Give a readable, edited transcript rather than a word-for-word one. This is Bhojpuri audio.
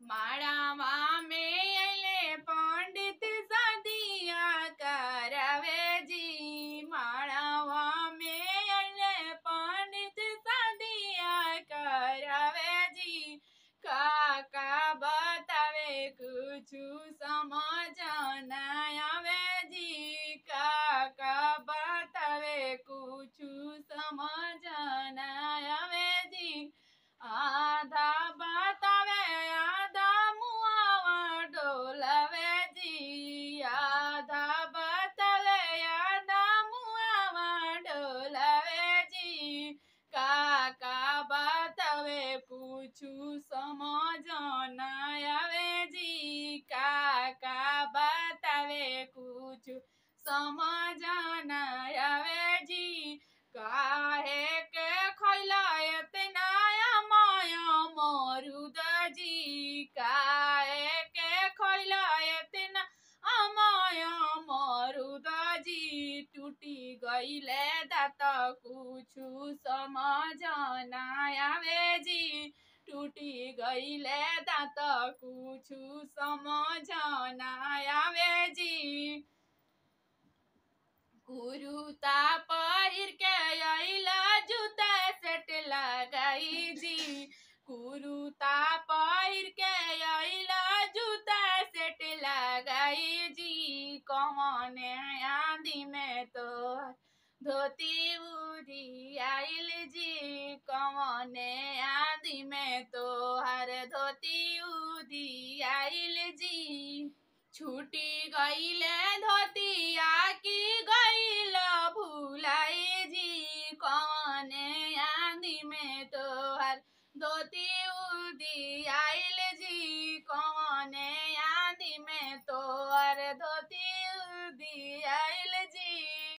माड़ावा में अले पंडित सदिया करवे जी। माड़ावा में अले पंडित सदिया करवे जी। काका बतावे कुछ समझ न आवे जी। काका बतावे कुछ समझ न आवे जी। आधा बतावे आधा मुआवा डोलावे जी। आधा बतावे आधा मुआवा डोलावे जी। काका बतावे कुछ समझ न आवे जी। काका बतावे कुछ समझ न आवे जी। काहे के खैला इतना माया मरुद जी। काहे के खैला इतना माया मरुद जी। टूटी गईले दात कुछ समझ न आवे जी। टूटी गईले दात कुछ समझ न आवे जी। कुरुता पहिर के अइला जूता सेट लगाई जी। कुरुता पहिर के अइला जूता सेट लगाई जी। कौने आंधी में तो धोती उड़ी आइल जी। कौने आंधी में तो हर धोती उड़ी आइल जी। छूटी गईले धोतिया की गईल भूलाई जी। कौने आंधी में तोहर धोती उड़ी आइल जी। कौने आंधी में तोहर धोती